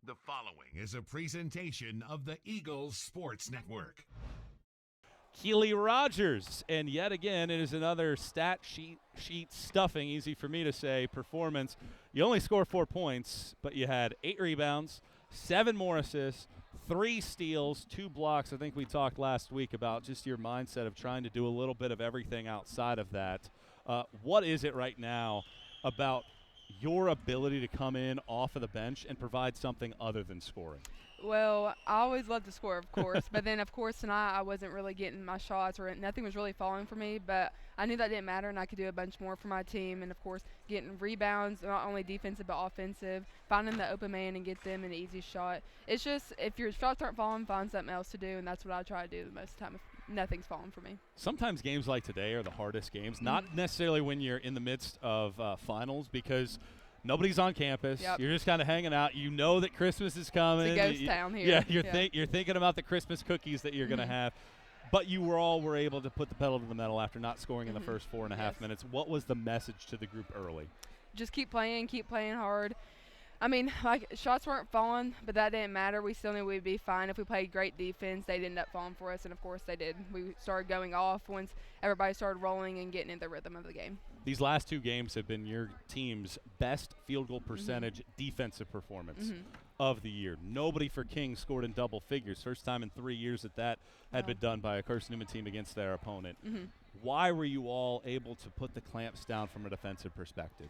The following is a presentation of the Eagles Sports Network. Keeleigh Rogers, and yet again, it is another stat sheet stuffing, easy for me to say, performance. You only scored 4 points, but you had 8 rebounds, 7 more assists, 3 steals, 2 blocks. I think we talked last week about just your mindset of trying to do a little bit of everything outside of that. What is it right now about your ability to come in off of the bench and provide something other than scoring? Well, I always love to score, of course, but then, of course, tonight I wasn't really getting my shots or nothing was really falling for me, but I knew that didn't matter and I could do a bunch more for my team and, of course, getting rebounds, not only defensive but offensive, finding the open man and get them an easy shot. It's just if your shots aren't falling, find something else to do, and that's what I try to do the most of the time if nothing's falling for me. Sometimes games like today are the hardest games, not necessarily when you're in the midst of finals because – nobody's on campus. Yep. You're just kind of hanging out. You know that Christmas is coming. It's a ghost town here. Yeah, you're thinking about the Christmas cookies that you're going to have. But you were able to put the pedal to the metal after not scoring in the first 4.5 minutes. What was the message to the group early? Just keep playing hard. I mean, like, shots weren't falling, but that didn't matter. We still knew we'd be fine. If we played great defense, they'd end up falling for us, and, of course, they did. We started going off once everybody started rolling and getting in the rhythm of the game. These last 2 games have been your team's best field goal percentage defensive performance of the year. Nobody for King scored in double figures. First time in 3 years that had been done by a Carson-Newman team against their opponent. Why were you all able to put the clamps down from a defensive perspective?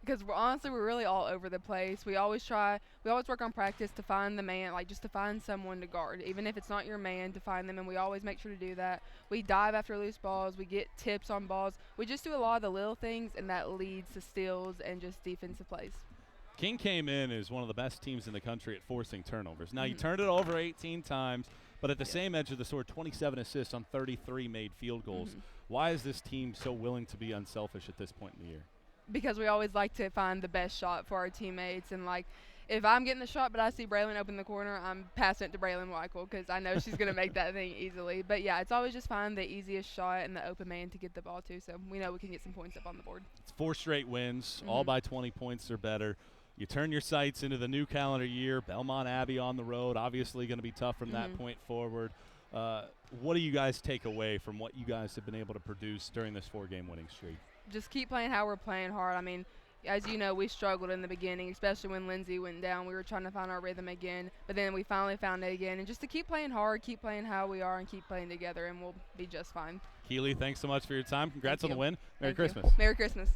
Because honestly, we're really all over the place. We always work on practice to find the man, like just to find someone to guard, even if it's not your man, to find them, and we always make sure to do that. We dive after loose balls. We get tips on balls. We just do a lot of the little things, and that leads to steals and just defensive plays. King came in as one of the best teams in the country at forcing turnovers. Now, you turned it over 18 times, but at the same edge of the sword, 27 assists on 33 made field goals. Why is this team so willing to be unselfish at this point in the year? Because we always like to find the best shot for our teammates. And, like, if I'm getting the shot but I see Braylon open the corner, I'm passing it to Braylon Weichel because I know she's going to make that thing easily. But, yeah, it's always just find the easiest shot and the open man to get the ball to, so we know we can get some points up on the board. It's 4 straight wins, all by 20 points or better. You turn your sights into the new calendar year. Belmont Abbey on the road, obviously going to be tough from that point forward. What do you guys take away from what you guys have been able to produce during this 4-game winning streak? Just keep playing how we're playing hard. I mean, as you know, we struggled in the beginning, especially when Lindsay went down. We were trying to find our rhythm again, but then we finally found it again. And just to keep playing hard, keep playing how we are, and keep playing together, and we'll be just fine. Keeleigh, thanks so much for your time. Congrats on the win. Merry Thank you. Christmas. Merry Christmas.